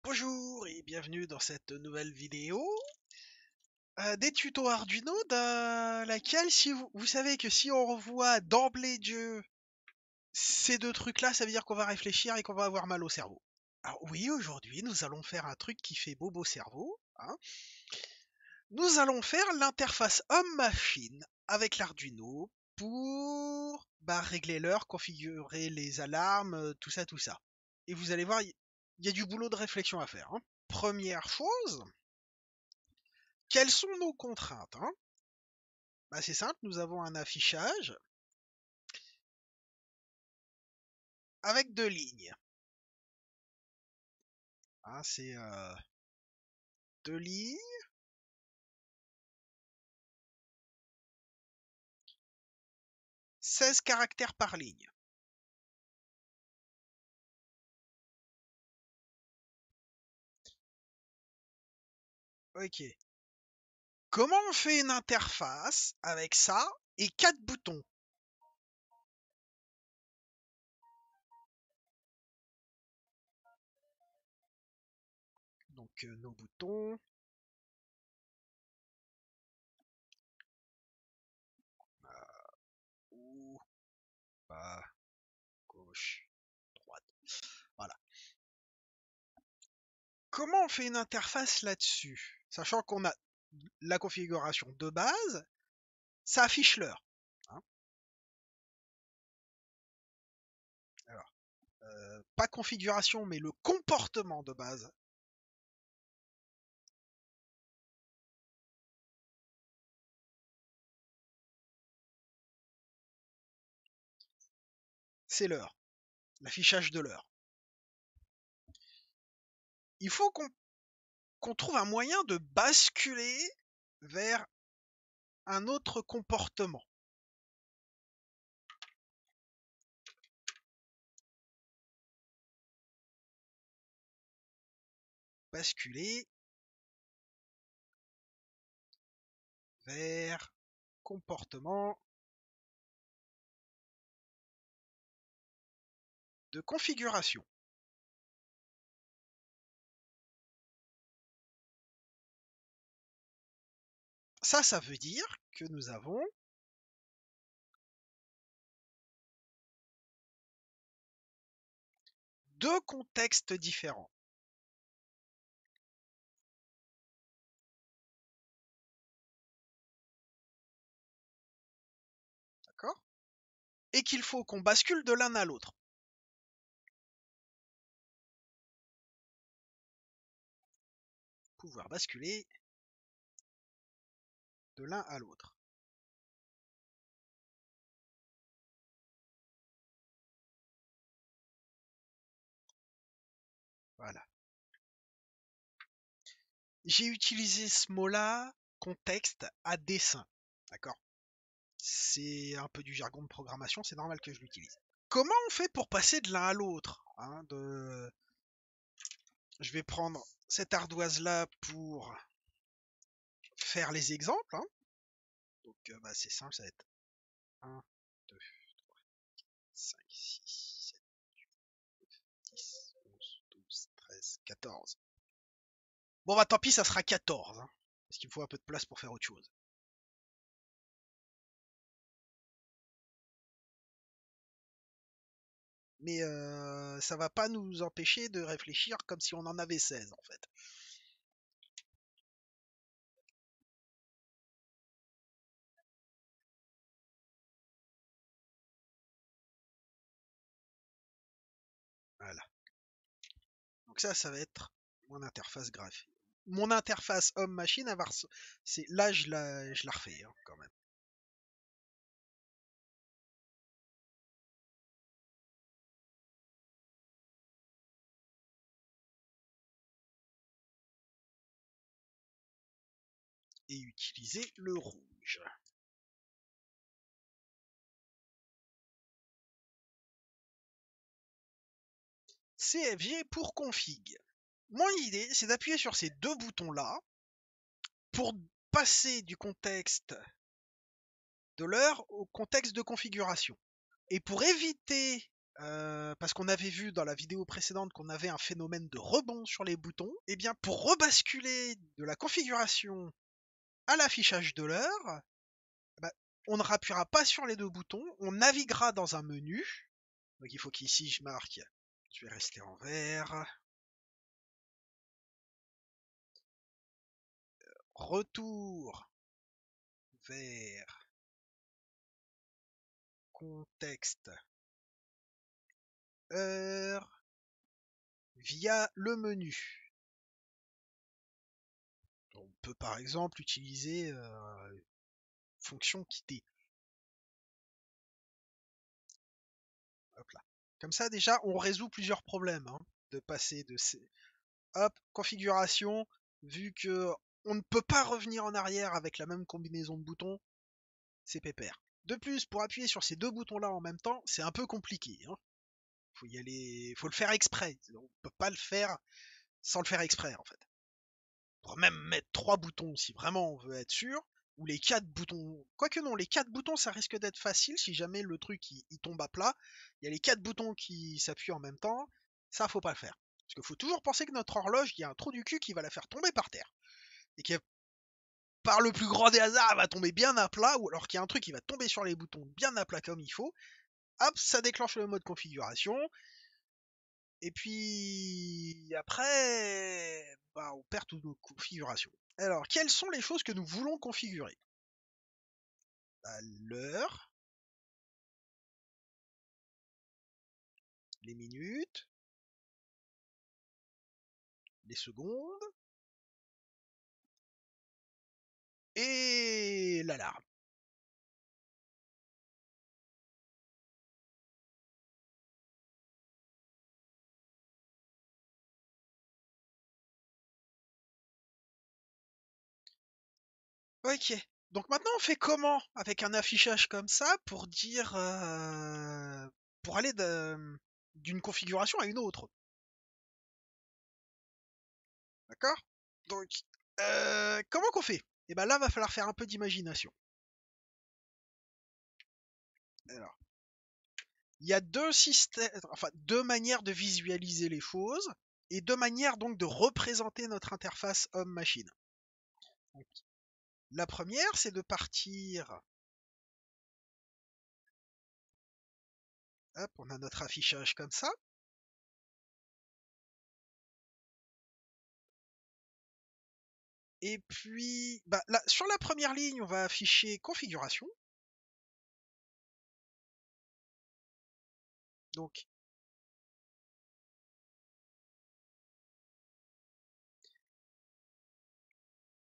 Bonjour et bienvenue dans cette nouvelle vidéo des tutos Arduino dans laquelle si vous savez que si on revoit d'emblée de jeu ces deux trucs là, ça veut dire qu'on va réfléchir et qu'on va avoir mal au cerveau. Alors oui, aujourd'hui nous allons faire un truc qui fait bobo cerveau, hein. Nous allons faire l'interface homme-machine avec l'Arduino pour régler l'heure, configurer les alarmes, tout ça, tout ça. Et vous allez voir, il y a du boulot de réflexion à faire, hein. Première chose, quelles sont nos contraintes, hein? C'est simple, nous avons un affichage avec deux lignes, hein, c'est deux lignes, 16 caractères par ligne. Ok. Comment on fait une interface avec ça et quatre boutons? Donc nos boutons, haut, bas, gauche, droite. Voilà. Comment on fait une interface là-dessus? Sachant qu'on a la configuration de base, ça affiche l'heure, hein. Alors, pas configuration, mais le comportement de base, c'est l'heure, l'affichage de l'heure. Il faut qu'on trouve un moyen de basculer vers un autre comportement. Basculer vers comportement de configuration. Ça veut dire que nous avons deux contextes différents. D'accord? Et qu'il faut qu'on bascule de l'un à l'autre. Pouvoir basculer de l'un à l'autre. Voilà. J'ai utilisé ce mot-là, contexte, à dessein. D'accord? C'est un peu du jargon de programmation, c'est normal que je l'utilise. Comment on fait pour passer de l'un à l'autre, hein, Je vais prendre cette ardoise-là pour faire les exemples, hein. Donc c'est simple, ça va être 1, 2, 3, 5, 6, 7, 10, 11, 12, 13, 14. Bon tant pis, ça sera 14, hein, parce qu'il me faut un peu de place pour faire autre chose. Mais ça va pas nous empêcher de réfléchir comme si on en avait 16 en fait. Voilà. Donc ça va être mon interface graphique. Mon interface homme-machine, c'est là je la refais, hein, quand même. Et utiliser le rouge. CFG pour config. Mon idée, c'est d'appuyer sur ces deux boutons-là pour passer du contexte de l'heure au contexte de configuration. Et pour éviter parce qu'on avait vu dans la vidéo précédente qu'on avait un phénomène de rebond sur les boutons, et bien pour rebasculer de la configuration à l'affichage de l'heure, bah, on ne rappuiera pas sur les deux boutons, on naviguera dans un menu. Donc il faut qu'ici je marque, je vais rester en vert, retour vers contexte heure via le menu. On peut par exemple utiliser fonction quitter. Hop là. Comme ça déjà on résout plusieurs problèmes, hein, de passer de ces... Hop, configuration, vu que on ne peut pas revenir en arrière avec la même combinaison de boutons, c'est pépère. De plus, pour appuyer sur ces deux boutons là en même temps, c'est un peu compliqué, hein. Faut y aller, faut le faire exprès. On peut pas le faire sans le faire exprès en fait. On pourrait même mettre trois boutons si vraiment on veut être sûr, ou les quatre boutons. Quoique non, les quatre boutons ça risque d'être facile si jamais le truc il tombe à plat. Il y a les quatre boutons qui s'appuient en même temps. Ça faut pas le faire. Parce qu'il faut toujours penser que notre horloge, il y a un trou du cul qui va la faire tomber par terre. Et que par le plus grand des hasards, elle va tomber bien à plat, ou alors qu'il y a un truc qui va tomber sur les boutons bien à plat comme il faut. Hop, ça déclenche le mode configuration. Et puis après, bah, on perd toutes nos configurations. Alors, quelles sont les choses que nous voulons configurer? Bah, l'heure, les minutes, les secondes et l'alarme. Ok. Donc maintenant, on fait comment avec un affichage comme ça pour dire, pour aller d'une configuration à une autre, d'accord? Donc, comment qu'on fait? Et ben là, va falloir faire un peu d'imagination. Alors, il y a deux systèmes, enfin deux manières de visualiser les choses et deux manières donc de représenter notre interface homme-machine. La première, c'est de partir. Hop, on a notre affichage comme ça. Et puis, bah, là, sur la première ligne, on va afficher configuration. Donc,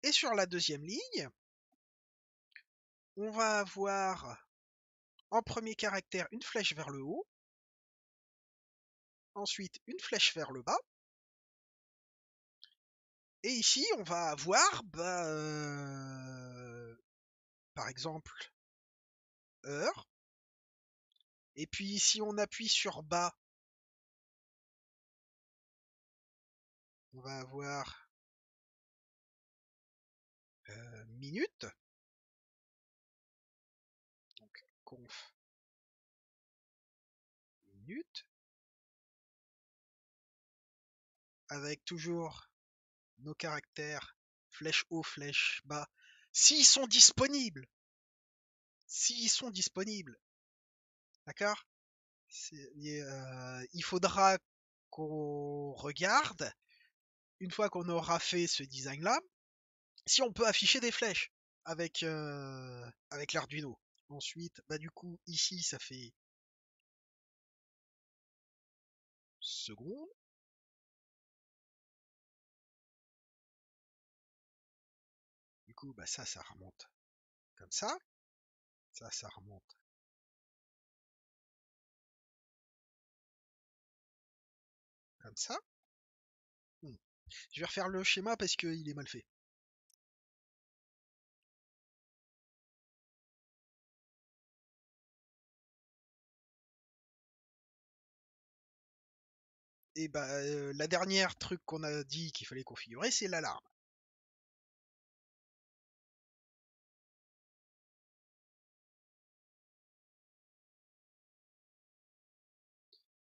et sur la deuxième ligne, on va avoir en premier caractère une flèche vers le haut, ensuite une flèche vers le bas, et ici on va avoir, bah, par exemple, heure, et puis si on appuie sur bas, on va avoir minute, donc conf minute, avec toujours nos caractères flèche haut, flèche bas, s'ils sont disponibles, s'ils sont disponibles, d'accord? Il faudra qu'on regarde, une fois qu'on aura fait ce design-là, si on peut afficher des flèches avec l'Arduino. Ensuite, bah du coup, ici, ça fait seconde. Du coup, bah ça remonte comme ça. Ça remonte comme ça. Hmm. Je vais refaire le schéma parce qu'il est mal fait. Et bah, la dernière truc qu'on a dit qu'il fallait configurer, c'est l'alarme.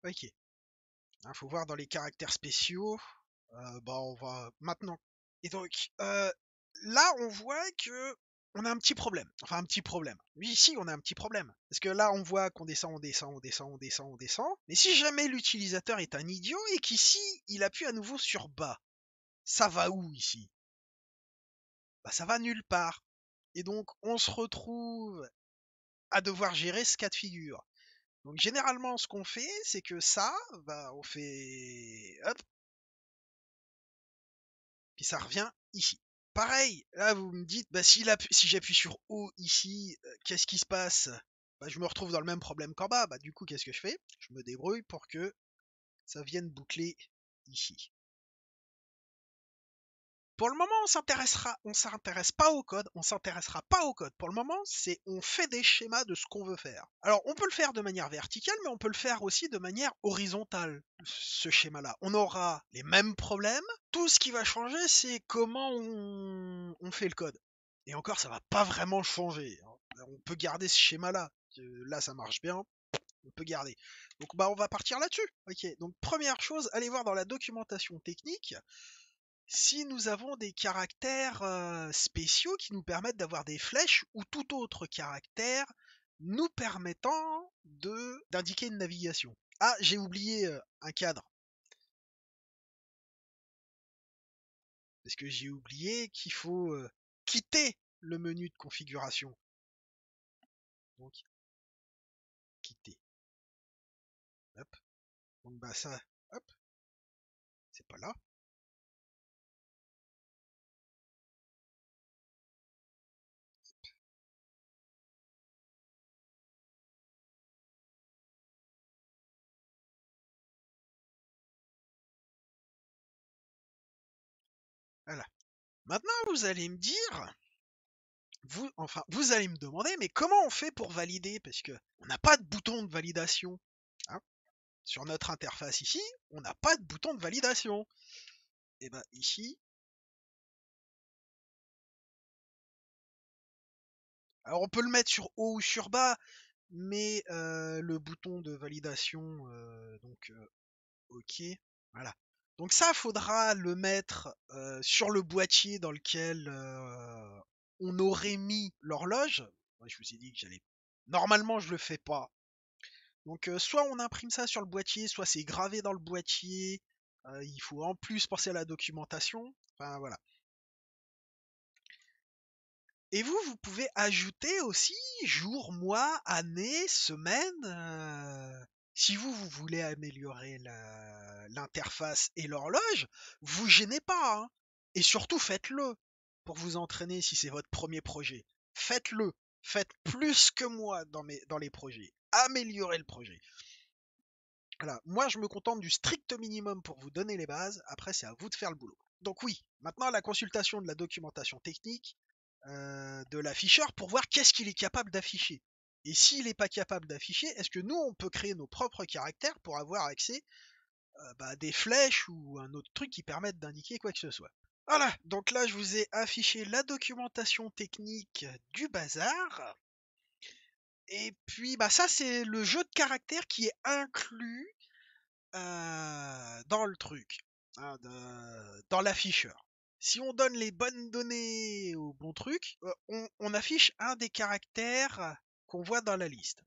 Ok. Faut voir dans les caractères spéciaux. On va maintenant. Et donc, là, on voit que on a un petit problème. Enfin, un petit problème. Oui, ici, on a un petit problème. Parce que là, on voit qu'on descend, on descend, on descend, on descend, on descend. Mais si jamais l'utilisateur est un idiot et qu'ici, il appuie à nouveau sur bas, ça va où ici? Bah, ça va nulle part. Et donc, on se retrouve à devoir gérer ce cas de figure. Donc, généralement, ce qu'on fait, c'est que ça, bah, on fait hop, puis ça revient ici. Pareil, là vous me dites, bah, si j'appuie sur O ici, qu'est-ce qui se passe? Bah, je me retrouve dans le même problème qu'en bas. Bah, du coup, qu'est-ce que je fais? Je me débrouille pour que ça vienne boucler ici. Pour le moment, on s'intéresse pas au code, on s'intéressera pas au code. Pour le moment, on fait des schémas de ce qu'on veut faire. Alors, on peut le faire de manière verticale, mais on peut le faire aussi de manière horizontale, ce schéma-là. On aura les mêmes problèmes. Tout ce qui va changer, c'est comment on fait le code. Et encore, ça va pas vraiment changer, hein. On peut garder ce schéma-là. Là, ça marche bien. On peut garder. Donc, bah, on va partir là-dessus. Ok. Donc, première chose, allez voir dans la documentation technique si nous avons des caractères spéciaux qui nous permettent d'avoir des flèches ou tout autre caractère nous permettant d'indiquer une navigation. Ah, j'ai oublié un cadre. Parce que j'ai oublié qu'il faut quitter le menu de configuration. Donc, quitter. Hop. Donc, bah ça, hop, c'est pas là. Voilà. Maintenant, vous allez me dire, vous allez me demander, mais comment on fait pour valider? Parce que on n'a pas de bouton de validation. Hein. Sur notre interface ici, on n'a pas de bouton de validation. Et ben ici, alors on peut le mettre sur haut ou sur bas, mais le bouton de validation, ok, voilà. Donc ça, faudra le mettre sur le boîtier dans lequel on aurait mis l'horloge. Moi, je vous ai dit que j'allais. Normalement, je le fais pas. Donc soit on imprime ça sur le boîtier, soit c'est gravé dans le boîtier. Il faut en plus penser à la documentation. Enfin voilà. Et vous pouvez ajouter aussi jour, mois, année, semaine. Si vous voulez améliorer l'interface et l'horloge, vous gênez pas, hein. Et surtout, faites-le pour vous entraîner si c'est votre premier projet. Faites-le. Faites plus que moi dans les projets. Améliorez le projet. Voilà. Moi, je me contente du strict minimum pour vous donner les bases. Après, c'est à vous de faire le boulot. Donc oui, maintenant la consultation de la documentation technique de l'afficheur pour voir qu'est-ce qu'il est capable d'afficher. Et s'il n'est pas capable d'afficher, est-ce que nous, on peut créer nos propres caractères pour avoir accès à des flèches ou un autre truc qui permette d'indiquer quoi que ce soit. Voilà, donc là, je vous ai affiché la documentation technique du bazar. Et puis, bah ça, c'est le jeu de caractères qui est inclus dans le truc, hein, dans l'afficheur. Si on donne les bonnes données au bon truc, on affiche un des caractères qu'on voit dans la liste.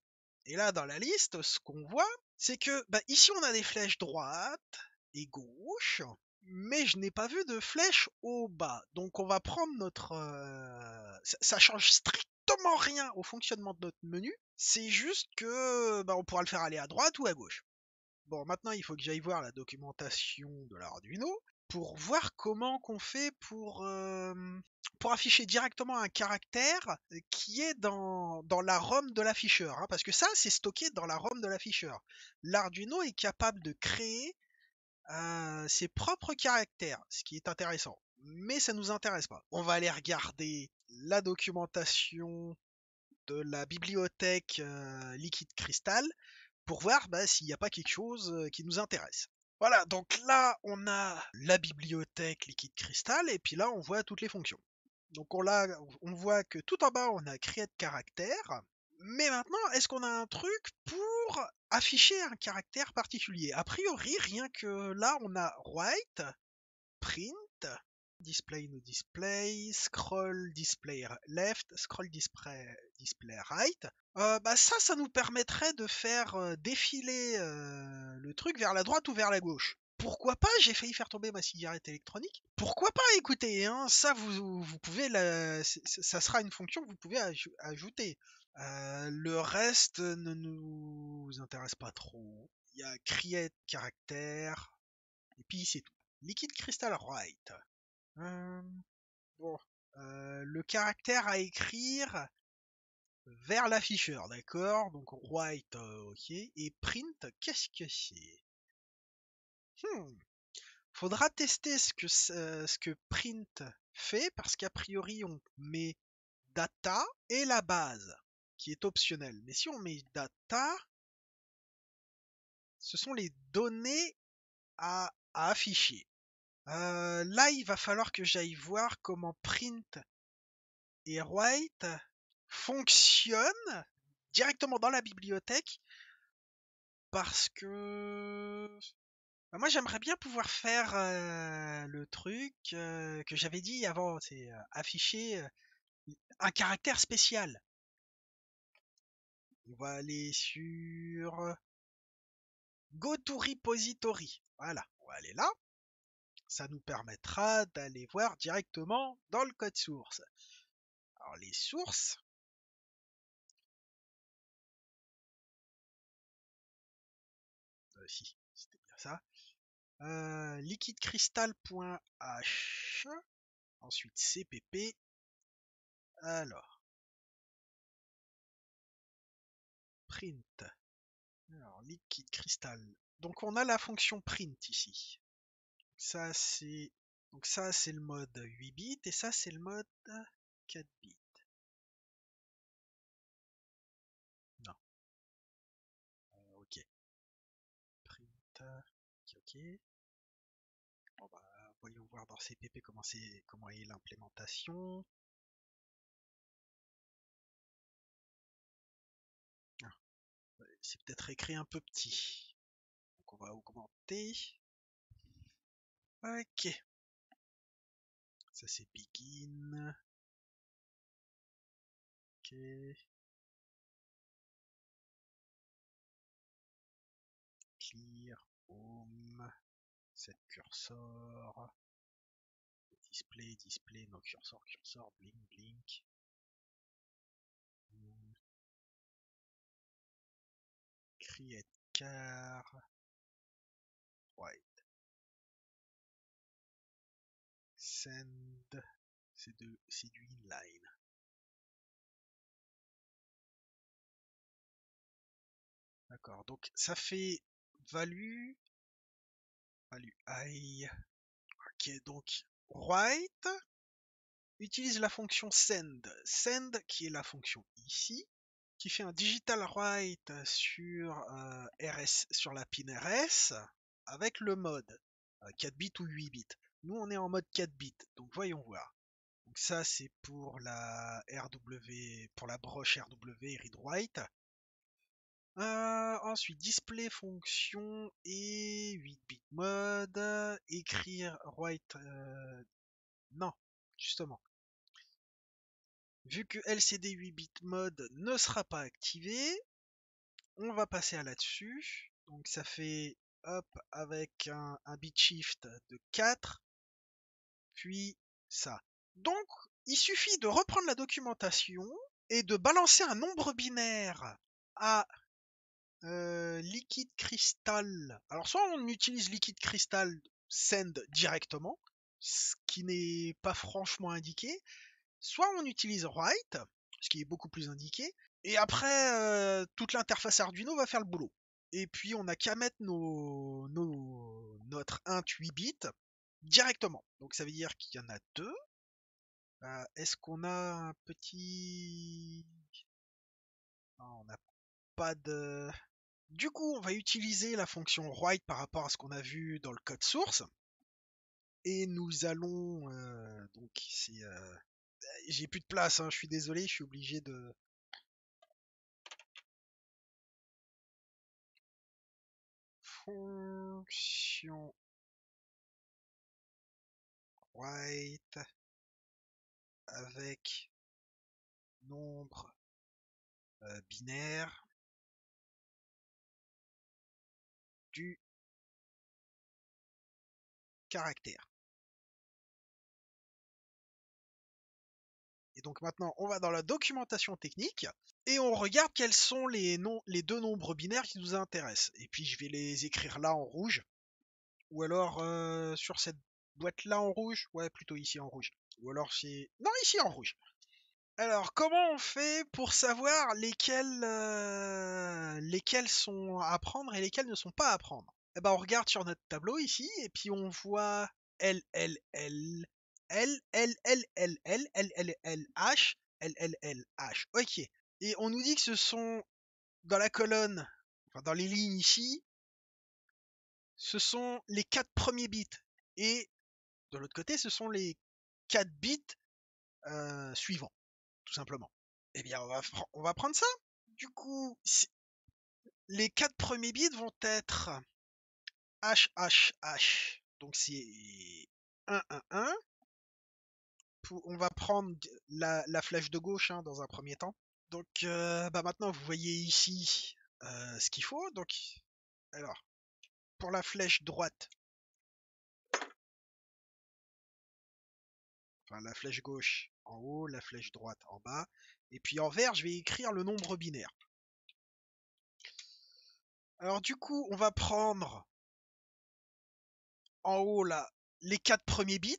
Et là, dans la liste, ce qu'on voit, c'est que ici, on a des flèches droite et gauche, mais je n'ai pas vu de flèche au bas. Donc, on va prendre notre... ça change strictement rien au fonctionnement de notre menu. C'est juste que on pourra le faire aller à droite ou à gauche. Bon, maintenant, il faut que j'aille voir la documentation de l'Arduino pour voir comment qu'on fait pour afficher directement un caractère qui est dans la ROM de l'afficheur. Hein, parce que ça, c'est stocké dans la ROM de l'afficheur. L'Arduino est capable de créer ses propres caractères, ce qui est intéressant. Mais ça nous intéresse pas. On va aller regarder la documentation de la bibliothèque Liquid Crystal pour voir s'il n'y a pas quelque chose qui nous intéresse. Voilà, donc là, on a la bibliothèque Liquid Crystal, et puis là, on voit toutes les fonctions. Donc on voit que tout en bas, on a create caractère, mais maintenant, est-ce qu'on a un truc pour afficher un caractère particulier. A priori, rien que là, on a write, print, display no display, scroll display left, scroll display right. Ça nous permettrait de faire défiler le truc vers la droite ou vers la gauche. Pourquoi pas? J'ai failli faire tomber ma cigarette électronique. Pourquoi pas? Écoutez, hein, ça vous pouvez ça sera une fonction que vous pouvez ajouter. Le reste ne nous intéresse pas trop. Il y a create caractère et puis c'est tout. Liquid Crystal Write. Euh, bon, le caractère à écrire vers l'afficheur, d'accord? Donc write, ok. Et print, qu'est-ce que c'est? Faudra tester ce que print fait, parce qu'a priori on met data et la base, qui est optionnelle. Mais si on met data, ce sont les données à afficher. Là, il va falloir que j'aille voir comment print et write fonctionnent directement dans la bibliothèque, parce que moi j'aimerais bien pouvoir faire le truc que j'avais dit avant, c'est afficher un caractère spécial. On va aller sur Go to repository. Voilà, on va aller là. Ça nous permettra d'aller voir directement dans le code source. Alors les sources, si, c'était bien ça. Liquidcrystal.h, ensuite cpp. Alors, print. Alors, liquid crystal. Donc on a la fonction print ici. Ça c'est le mode 8 bits et ça c'est le mode 4 bits. Non. Ok. Print. Ok, ok. Bon, voyons voir dans CPP comment est l'implémentation. Ah, c'est peut-être écrit un peu petit. Donc on va augmenter. Ok. Ça c'est begin. Ok. Clear. Home. Set cursor. Display, no cursor, blink. Create car. White. Send. C'est du inline. D'accord, donc ça fait value I. Ok, donc write utilise la fonction send qui est la fonction ici, qui fait un digital write sur RS, sur la pin RS avec le mode 4 bits ou 8 bits. Nous on est en mode 4 bits, donc voyons voir. Donc ça c'est pour la RW, pour la broche RW read write. Ensuite, display fonction et 8 bit mode, écrire write, non, justement. Vu que LCD 8 bit mode ne sera pas activé, on va passer à là-dessus. Donc ça fait hop avec un bit shift de 4, puis ça. Donc il suffit de reprendre la documentation et de balancer un nombre binaire à Liquid Crystal. Alors soit on utilise Liquid Crystal Send directement, ce qui n'est pas franchement indiqué, soit on utilise Write, ce qui est beaucoup plus indiqué, et après toute l'interface Arduino va faire le boulot. Et puis on n'a qu'à mettre notre int 8 bits directement. Donc ça veut dire qu'il y en a deux. Est-ce qu'on a un petit... Non, on n'a pas de... Du coup, on va utiliser la fonction write par rapport à ce qu'on a vu dans le code source. Et nous allons... donc, c'est... j'ai plus de place, hein, je suis désolé, je suis obligé de... fonction white avec nombre binaire du caractère. Et donc maintenant, on va dans la documentation technique et on regarde quels sont les deux nombres binaires qui nous intéressent. Et puis je vais les écrire là en rouge. Ou alors sur cette boîte là en rouge. Ouais, plutôt ici en rouge. Ou alors c'est... Non, ici en rouge. Alors, comment on fait pour savoir lesquels sont à prendre et lesquels ne sont pas à prendre? Eh ben, on regarde sur notre tableau ici et puis on voit L, L, L, L, L, L, L, L, L, L, L, H, L, L, L, H. Ok. Et on nous dit que ce sont dans la colonne, enfin dans les lignes ici, ce sont les 4 premiers bits. Et de l'autre côté, ce sont les 4 bits suivants, tout simplement. Eh bien, on va prendre ça. Du coup, les 4 premiers bits vont être H, H, H. Donc c'est 1, 1, 1. On va prendre la flèche de gauche hein, dans un premier temps. Donc maintenant, vous voyez ici ce qu'il faut. Donc, alors, pour la flèche droite, enfin la flèche gauche en haut, la flèche droite en bas. Et puis en vert, je vais écrire le nombre binaire. Alors du coup, on va prendre en haut là les 4 premiers bits.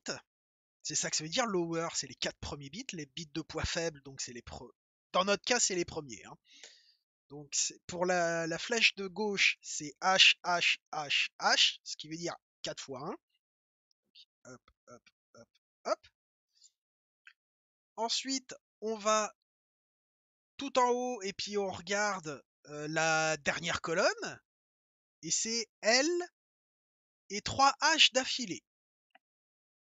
C'est ça que ça veut dire lower, c'est les 4 premiers bits, les bits de poids faible, donc c'est dans notre cas, c'est les premiers. Hein. Donc pour la flèche de gauche, c'est H, H, H, H, ce qui veut dire 4 fois 1. Hop, hop, hop, hop. Ensuite, on va tout en haut et puis on regarde la dernière colonne. Et c'est L et 3 H d'affilée.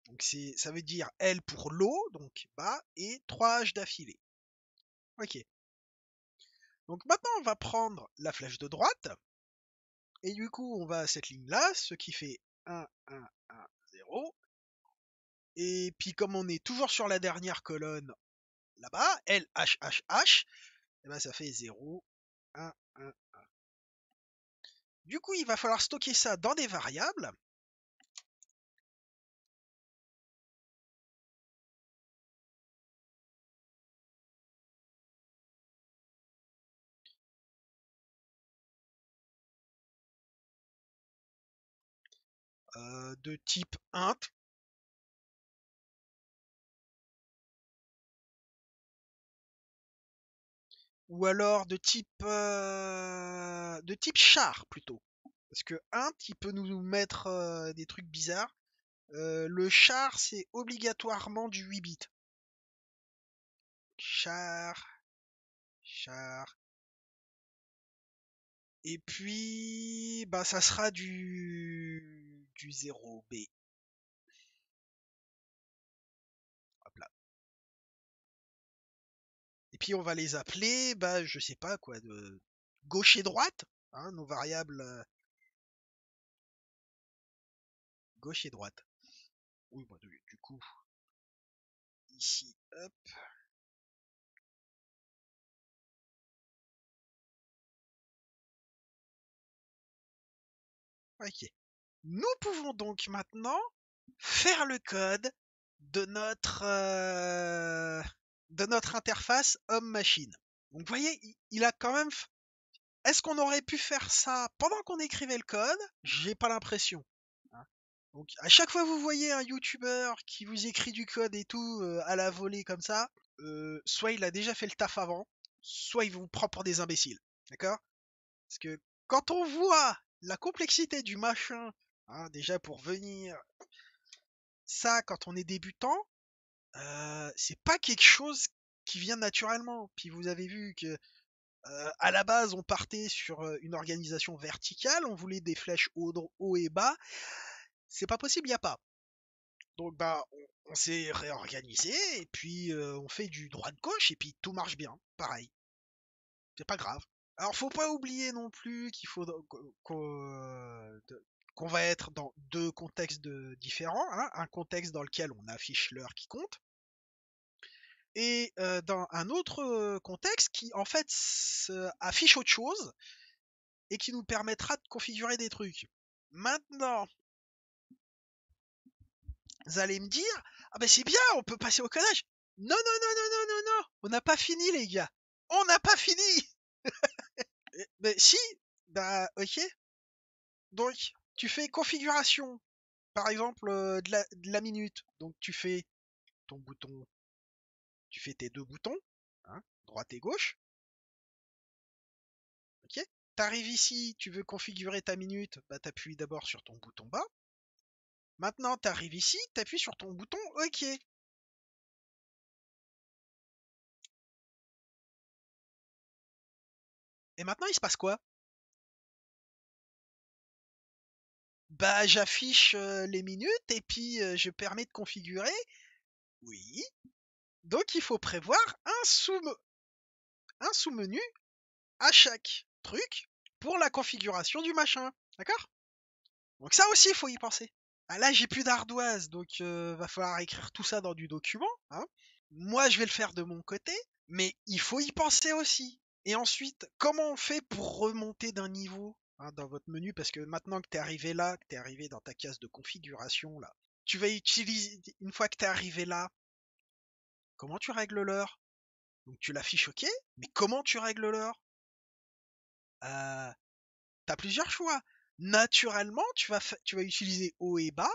Donc ça veut dire L pour l'eau, donc bas, et 3 H d'affilée. Ok. Donc maintenant, on va prendre la flèche de droite. Et du coup, on va à cette ligne-là, ce qui fait 1, 1, 1, 0. Et puis comme on est toujours sur la dernière colonne là-bas, L, H, H, H, et ben ça fait 0, 1, 1, 1. Du coup, il va falloir stocker ça dans des variables. De type int. Ou alors de type char plutôt. Parce que int, il peut nous mettre des trucs bizarres. Le char, c'est obligatoirement du 8 bits. Char, char. Et puis, bah, ça sera du 0B. Hop là. Et puis, on va les appeler, bah, je sais pas quoi, de gauche et droite, hein, nos variables gauche et droite. Oui, bah, du coup, ici, hop. Ok. Nous pouvons donc maintenant faire le code de notre interface homme-machine. Donc vous voyez, il a quand même... Est-ce qu'on aurait pu faire ça pendant qu'on écrivait le code? J'ai pas l'impression. Hein. Donc à chaque fois que vous voyez un YouTuber qui vous écrit du code et tout à la volée comme ça, soit il a déjà fait le taf avant, soit il vous prend pour des imbéciles. D'accord? Parce que quand on voit la complexité du machin, hein, déjà pour venir ça quand on est débutant, c'est pas quelque chose qui vient naturellement. Puis vous avez vu que à la base on partait sur une organisation verticale, on voulait des flèches haut et bas. C'est pas possible, il y a pas. Donc bah on s'est réorganisé et puis on fait du droit de gauche et puis tout marche bien. Pareil, c'est pas grave. Alors, faut pas oublier non plus qu'il faut qu'on va être dans deux contextes différents, hein. Un contexte dans lequel on affiche l'heure qui compte, et dans un autre contexte qui en fait affiche autre chose et qui nous permettra de configurer des trucs. Maintenant, vous allez me dire, ah ben c'est bien, on peut passer au codage. Non, non, non, non, non, non, non, on n'a pas fini les gars. On n'a pas fini. Ben si, bah ok. Donc, tu fais configuration, par exemple de la minute. Donc tu fais ton bouton, tu fais tes deux boutons, hein, droite et gauche. Ok. T'arrives ici, tu veux configurer ta minute, bah t'appuies d'abord sur ton bouton bas. Maintenant, t'arrives ici, t'appuies sur ton bouton OK. Et maintenant, il se passe quoi? Bah, j'affiche les minutes et puis je permets de configurer. Oui. Donc, il faut prévoir un sous-menu à chaque truc pour la configuration du machin. D'accord? Donc ça aussi, il faut y penser. Ah, là, j'ai plus d'ardoise, donc va falloir écrire tout ça dans du document, hein. Moi, je vais le faire de mon côté, mais il faut y penser aussi. Et ensuite, comment on fait pour remonter d'un niveau, hein, dans votre menu? Parce que maintenant que tu es arrivé là, que tu es arrivé dans ta case de configuration, là, tu vas utiliser, une fois que tu es arrivé là, comment tu règles l'heure? Donc tu l'affiches OK, mais comment tu règles l'heure? euh, Tu as plusieurs choix. Naturellement, tu vas utiliser haut et bas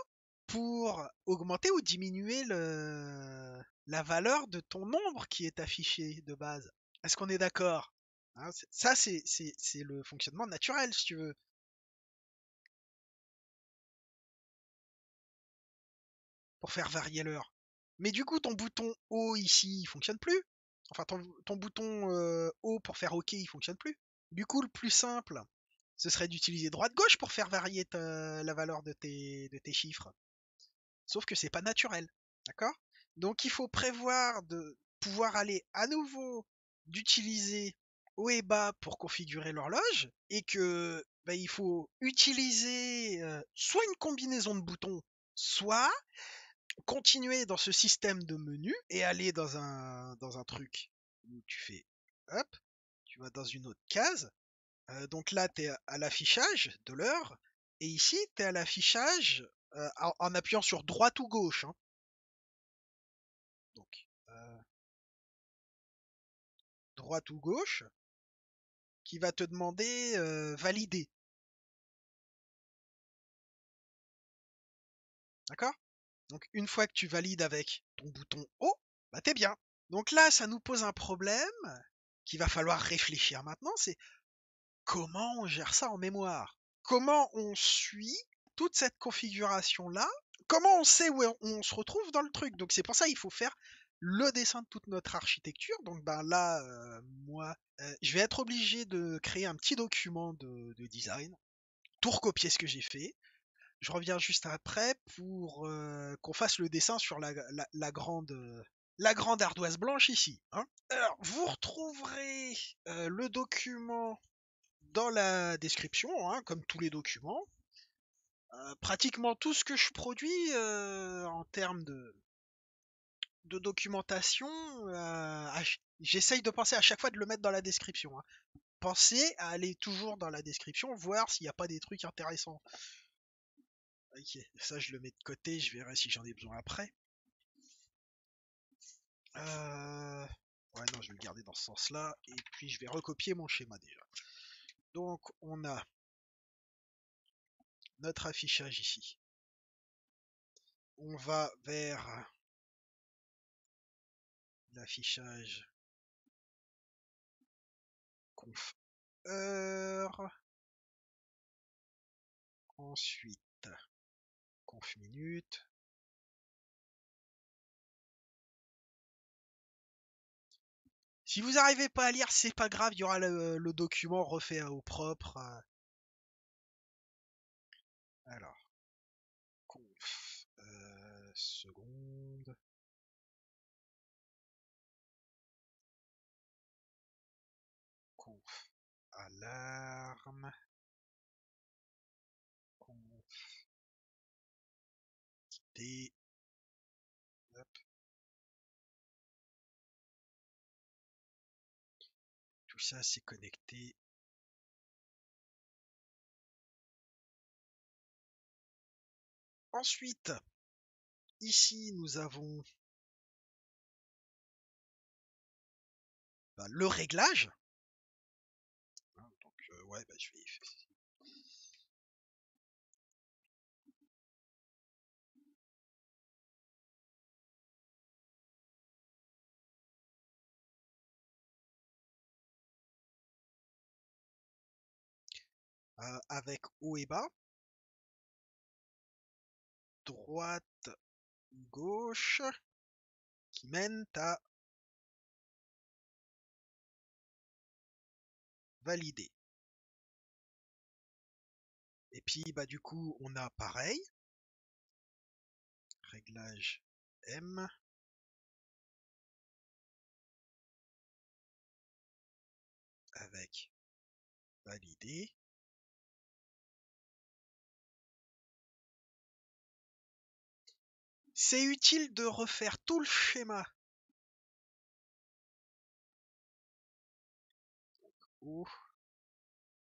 pour augmenter ou diminuer la valeur de ton nombre qui est affiché de base. Est-ce qu'on est d'accord? Hein, ça, c'est le fonctionnement naturel, si tu veux, pour faire varier l'heure. Mais du coup, ton bouton haut ici, il fonctionne plus. Enfin, ton bouton haut pour faire OK, il fonctionne plus. Du coup, le plus simple, ce serait d'utiliser droite-gauche pour faire varier la valeur de tes chiffres. Sauf que c'est pas naturel. D'accord? Donc il faut prévoir de pouvoir aller à nouveau d'utiliser haut et bas pour configurer l'horloge et que bah, il faut utiliser soit une combinaison de boutons, soit continuer dans ce système de menu et aller dans un truc où tu fais hop, tu vas dans une autre case. Donc là, tu es à l'affichage de l'heure et ici, tu es à l'affichage en appuyant sur droite ou gauche, hein. Donc, droite ou gauche, qui va te demander valider. D'accord? Donc, une fois que tu valides avec ton bouton haut, bah t'es bien. Donc là, ça nous pose un problème qu'il va falloir réfléchir maintenant, c'est comment on gère ça en mémoire? Comment on suit toute cette configuration-là? Comment on sait où on se retrouve dans le truc? Donc c'est pour ça qu'il faut faire le dessin de toute notre architecture. Donc ben là, moi, je vais être obligé de créer un petit document de design, tout recopier ce que j'ai fait. Je reviens juste après pour qu'on fasse le dessin sur la grande ardoise blanche ici, hein. Alors, vous retrouverez le document dans la description, hein, comme tous les documents. Pratiquement tout ce que je produis en termes de documentation, j'essaye de penser à chaque fois de le mettre dans la description, hein. Pensez à aller toujours dans la description, voir s'il n'y a pas des trucs intéressants. Ok, ça je le mets de côté, je verrai si j'en ai besoin après. Ouais, non, je vais le garder dans ce sens-là, et puis je vais recopier mon schéma déjà. Donc on a notre affichage ici. On va vers l'affichage conf heure. Ensuite, conf minute. Si vous n'arrivez pas à lire, c'est pas grave, il y aura le document refait au propre. Alors, conf seconde. Conf Alarme. Conf. Quitter. Hop. Tout ça c'est connecté. Ensuite, ici nous avons le réglage. Donc ouais, je vais avec haut et bas, droite ou gauche, qui mènent à valider. Et puis du coup on a pareil, réglage M, avec valider. C'est utile de refaire tout le schéma. O,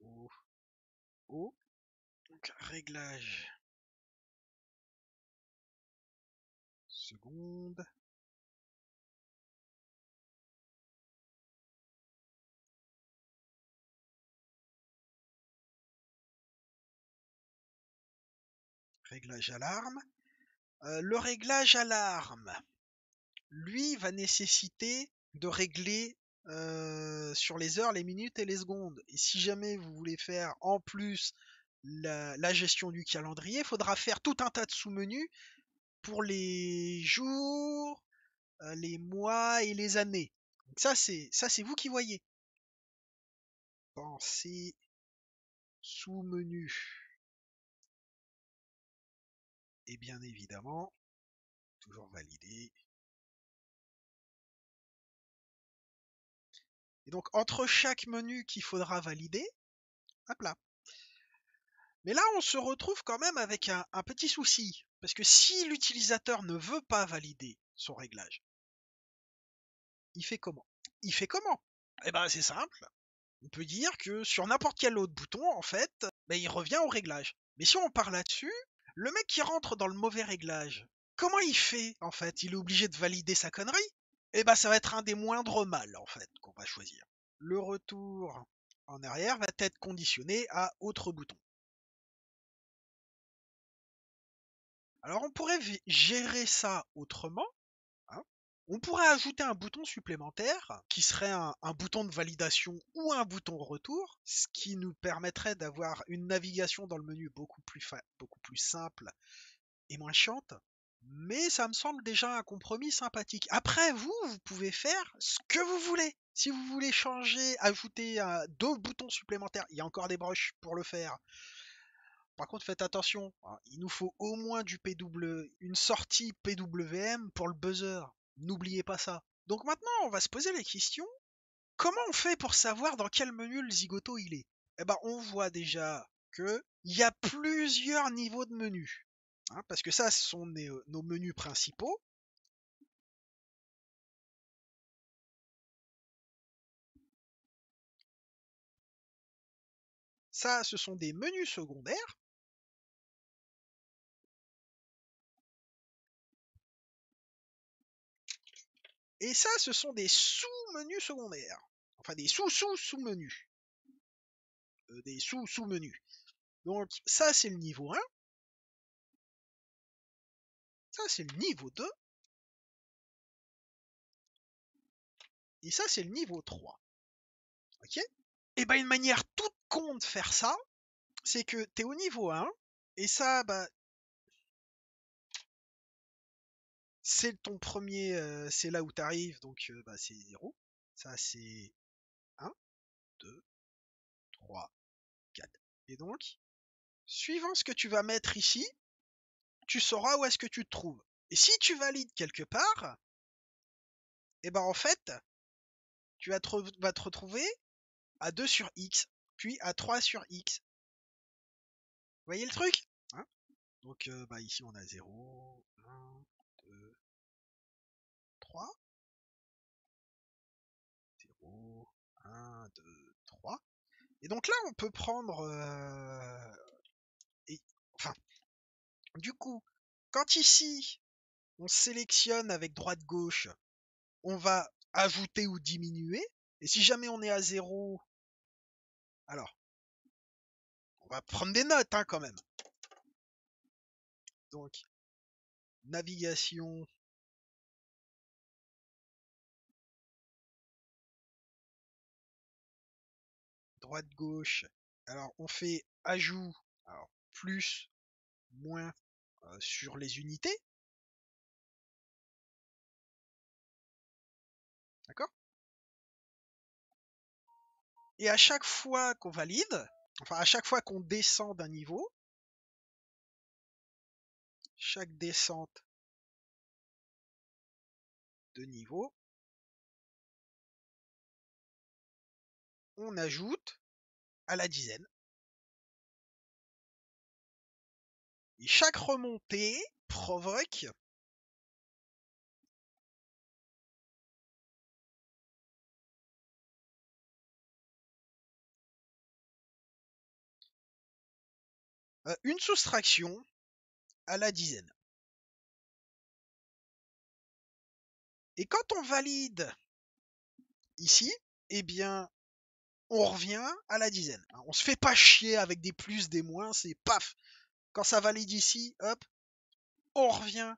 O, O. Donc réglage seconde. Réglage alarme. Le réglage alarme, lui, va nécessiter de régler sur les heures, les minutes et les secondes. Et si jamais vous voulez faire en plus la gestion du calendrier, il faudra faire tout un tas de sous-menus pour les jours, les mois et les années. Donc ça c'est vous qui voyez. Pensez sous-menu. Et bien évidemment, toujours validé. Et donc entre chaque menu qu'il faudra valider, hop là. Mais là, on se retrouve quand même avec un petit souci. Parce que si l'utilisateur ne veut pas valider son réglage, il fait comment? Il fait comment? Eh ben, c'est simple. On peut dire que sur n'importe quel autre bouton, en fait, il revient au réglage. Mais si on part là-dessus, le mec qui rentre dans le mauvais réglage, comment il fait, en fait? Il est obligé de valider sa connerie? Eh ben, ça va être un des moindres mal, en fait, qu'on va choisir. Le retour en arrière va être conditionné à autre bouton. Alors on pourrait gérer ça autrement, hein. On pourrait ajouter un bouton supplémentaire qui serait un bouton de validation ou un bouton retour, ce qui nous permettrait d'avoir une navigation dans le menu beaucoup plus simple et moins chiante. Mais ça me semble déjà un compromis sympathique. Après, vous pouvez faire ce que vous voulez. Si vous voulez changer, ajouter deux boutons supplémentaires, il y a encore des broches pour le faire. Par contre, faites attention, hein, il nous faut au moins une sortie PWM pour le buzzer. N'oubliez pas ça. Donc maintenant, on va se poser la question, comment on fait pour savoir dans quel menu le zigoto il est? Eh ben, on voit déjà que il y a plusieurs niveaux de menus, hein, parce que ça, ce sont nos menus principaux. Ça, ce sont des menus secondaires. Et ça, ce sont des sous-menus secondaires. Enfin, des sous-sous-sous-menus. Des sous-sous-menus. Donc, ça, c'est le niveau 1. Ça, c'est le niveau 2. Et ça, c'est le niveau 3. Ok? Et une manière toute con de faire ça, c'est que t'es au niveau 1. Et ça, c'est ton premier. C'est là où t'arrives. Donc, c'est 0. Ça, c'est 1, 2, 3, 4. Et donc, suivant ce que tu vas mettre ici, tu sauras où est-ce que tu te trouves. Et si tu valides quelque part, en fait, tu vas te retrouver à 2 sur X, puis à 3 sur X. Vous voyez le truc, hein? Donc ici on a 0, 1, 2, 3. 0, 1, 2, 3. Et donc là, on peut prendre... enfin, du coup, quand ici, on sélectionne avec droite-gauche, on va ajouter ou diminuer. Et si jamais on est à 0, alors, on va prendre des notes hein, quand même. Donc, navigation. Droite-gauche. Alors, on fait ajout, alors, plus, moins sur les unités. D'accord? Et à chaque fois qu'on valide, enfin à chaque fois qu'on descend d'un niveau, chaque descente de niveau, on ajoute à la dizaine. Et chaque remontée provoque une soustraction à la dizaine. Et quand on valide ici, eh bien, on revient à la dizaine. On se fait pas chier avec des plus, des moins, c'est paf. Quand ça valide ici, hop, on revient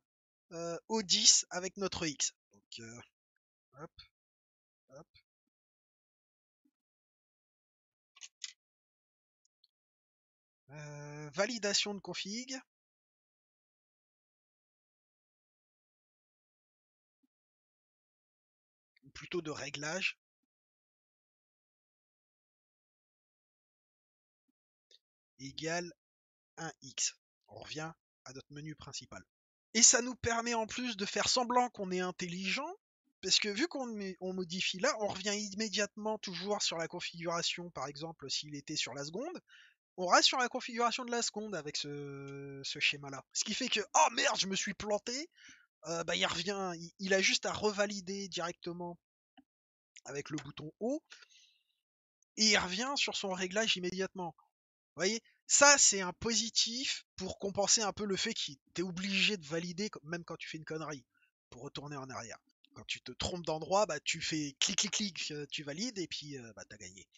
au 10 avec notre X. Donc, hop, hop. Validation de config. Ou plutôt de réglage. Égale 1x. On revient à notre menu principal. Et ça nous permet en plus de faire semblant qu'on est intelligent, parce que vu qu'on modifie là, on revient immédiatement toujours sur la configuration, par exemple s'il était sur la seconde, on reste sur la configuration de la seconde avec ce schéma-là. Ce qui fait que, oh merde, je me suis planté, il revient, il a juste à revalider directement avec le bouton haut, et il revient sur son réglage immédiatement. Vous voyez, ça c'est un positif pour compenser un peu le fait que t'es obligé de valider même quand tu fais une connerie pour retourner en arrière. Quand tu te trompes d'endroit, tu fais clic clic clic, tu valides et puis t'as gagné.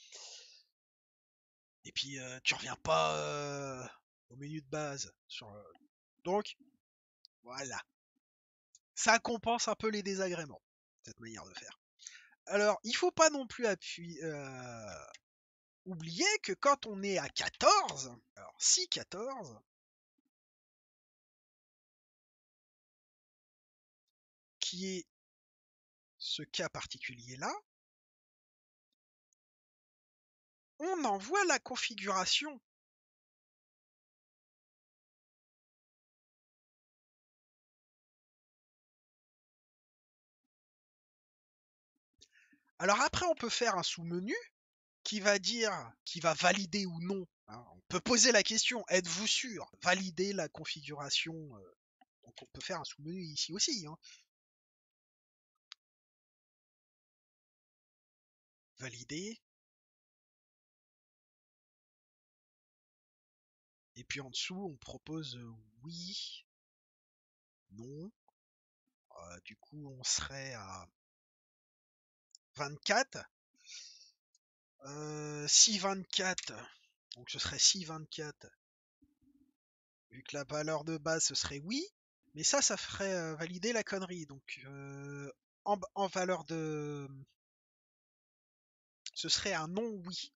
Et puis tu reviens pas au menu de base. Donc voilà, ça compense un peu les désagréments cette manière de faire. Alors il faut pas non plus oublier que quand on est à 14, alors si 14, qui est ce cas particulier-là, on envoie la configuration. Alors après, on peut faire un sous-menu qui va valider ou non. Hein. On peut poser la question, êtes-vous sûr? Valider la configuration. Donc on peut faire un sous-menu ici aussi. Hein. Valider. Et puis en dessous, on propose oui, non. Du coup, on serait à 24. Si 24, donc ce serait si 24, vu que la valeur de base ce serait oui, mais ça ferait valider la connerie. Donc en valeur de, ce serait un non oui.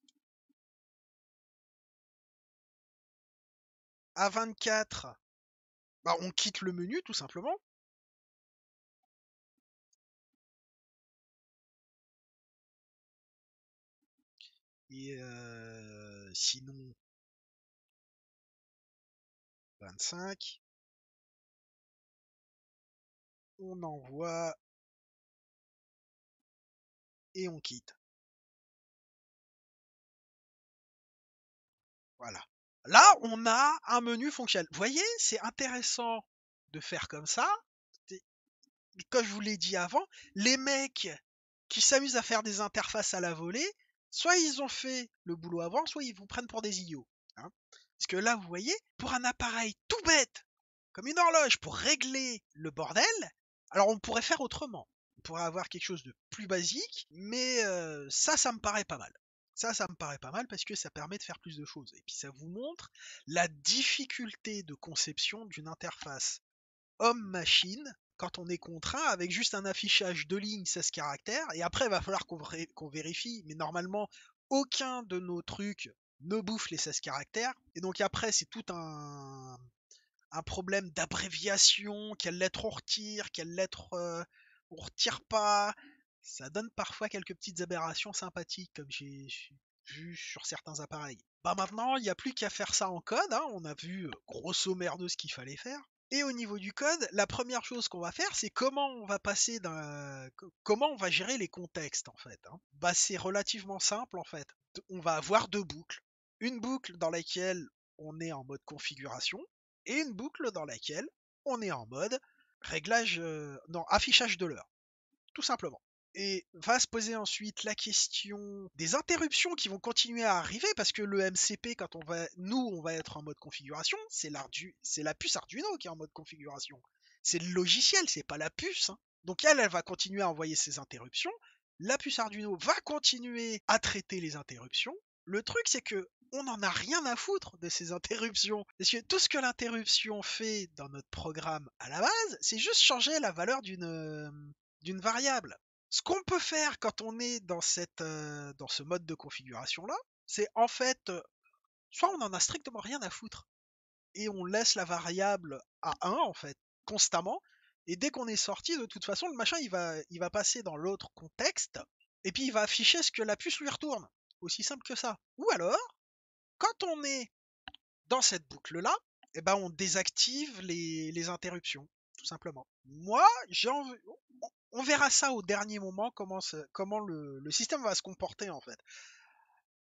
À 24, on quitte le menu tout simplement. Et sinon 25, on envoie et on quitte. Voilà. Là, on a un menu fonctionnel. Vous voyez, c'est intéressant de faire comme ça. Comme je vous l'ai dit avant, les mecs qui s'amusent à faire des interfaces à la volée, soit ils ont fait le boulot avant, soit ils vous prennent pour des idiots. Hein. Parce que là, vous voyez, pour un appareil tout bête, comme une horloge, pour régler le bordel, alors on pourrait faire autrement. On pourrait avoir quelque chose de plus basique, mais ça me paraît pas mal. Ça me paraît pas mal parce que ça permet de faire plus de choses. Et puis ça vous montre la difficulté de conception d'une interface homme-machine quand on est contraint avec juste un affichage de lignes 16 caractères. Et après, il va falloir qu'on vérifie, mais normalement, aucun de nos trucs ne bouffe les 16 caractères. Et donc après, c'est tout un problème d'abréviation, quelle lettre on retire, quelle lettre on retire pas. Ça donne parfois quelques petites aberrations sympathiques, comme j'ai vu sur certains appareils. Bah maintenant, il n'y a plus qu'à faire ça en code. Hein. On a vu grosso merdo ce qu'il fallait faire. Et au niveau du code, la première chose qu'on va faire, c'est comment on va passer comment on va gérer les contextes en fait. Hein. Bah c'est relativement simple en fait. On va avoir deux boucles. Une boucle dans laquelle on est en mode configuration et une boucle dans laquelle on est en mode réglage, non, affichage de l'heure, tout simplement. Et va se poser ensuite la question des interruptions qui vont continuer à arriver parce que le MCP, quand on va être en mode configuration, c'est la puce Arduino qui est en mode configuration. C'est le logiciel, c'est pas la puce. Hein. Donc elle va continuer à envoyer ses interruptions. La puce Arduino va continuer à traiter les interruptions. Le truc, c'est que on n'en a rien à foutre de ces interruptions. Parce que tout ce que l'interruption fait dans notre programme à la base, c'est juste changer la valeur d'une variable. Ce qu'on peut faire quand on est dans ce mode de configuration là, c'est en fait soit on en a strictement rien à foutre et on laisse la variable à 1 en fait constamment et dès qu'on est sorti de toute façon le machin il va passer dans l'autre contexte et puis il va afficher ce que la puce lui retourne. Aussi simple que ça. Ou alors quand on est dans cette boucle là, eh ben on désactive les interruptions tout simplement. Moi, on verra ça au dernier moment, comment le système va se comporter en fait.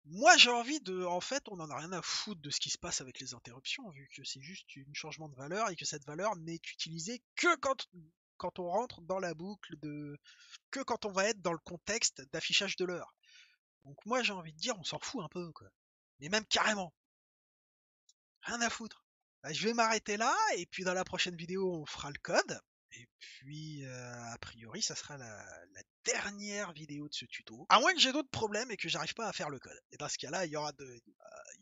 Moi, j'ai envie en fait, on en a rien à foutre de ce qui se passe avec les interruptions, vu que c'est juste un changement de valeur et que cette valeur n'est utilisée que quand on rentre dans la boucle que quand on va être dans le contexte d'affichage de l'heure. Donc moi, j'ai envie de dire, on s'en fout un peu, quoi. Mais même carrément, rien à foutre. Bah, je vais m'arrêter là, et puis dans la prochaine vidéo, on fera le code. Et puis, a priori, ça sera la dernière vidéo de ce tuto. À moins que j'ai d'autres problèmes et que j'arrive pas à faire le code. Et dans ce cas-là, il y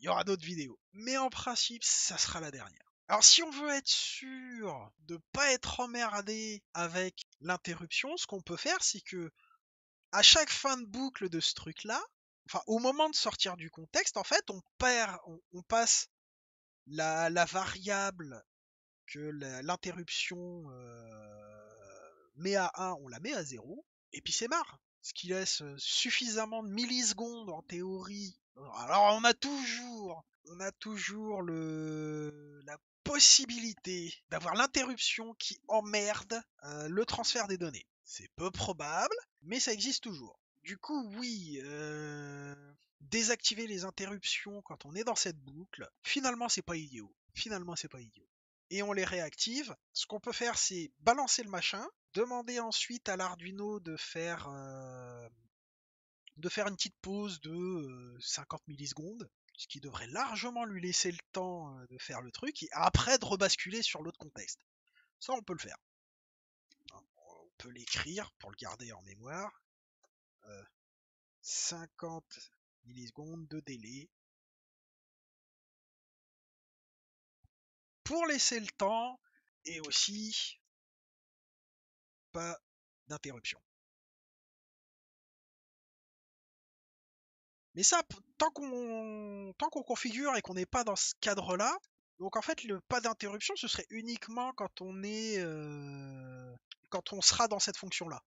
aura d'autres vidéos. Mais en principe, ça sera la dernière. Alors, si on veut être sûr de pas être emmerdé avec l'interruption, ce qu'on peut faire, c'est que à chaque fin de boucle de ce truc-là, enfin, au moment de sortir du contexte, en fait, on passe la variable que l'interruption met à 1, on la met à 0, et puis c'est marre. Ce qui laisse suffisamment de millisecondes en théorie. Alors on a toujours la possibilité d'avoir l'interruption qui emmerde le transfert des données. C'est peu probable, mais ça existe toujours. Du coup, oui, désactiver les interruptions quand on est dans cette boucle, finalement c'est pas idiot. Finalement c'est pas idiot. Et on les réactive. Ce qu'on peut faire, c'est balancer le machin, demander ensuite à l'Arduino de faire une petite pause de 50 millisecondes, ce qui devrait largement lui laisser le temps de faire le truc, et après de rebasculer sur l'autre contexte. Ça, on peut le faire. On peut l'écrire pour le garder en mémoire. 50 millisecondes de délai pour laisser le temps et aussi pas d'interruption. Mais ça, tant qu'on configure et qu'on n'est pas dans ce cadre-là, donc en fait le pas d'interruption ce serait uniquement quand on sera dans cette fonction-là,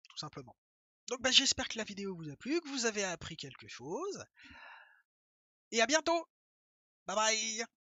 tout simplement. Donc bah, j'espère que la vidéo vous a plu, que vous avez appris quelque chose. Et à bientôt. Bye bye.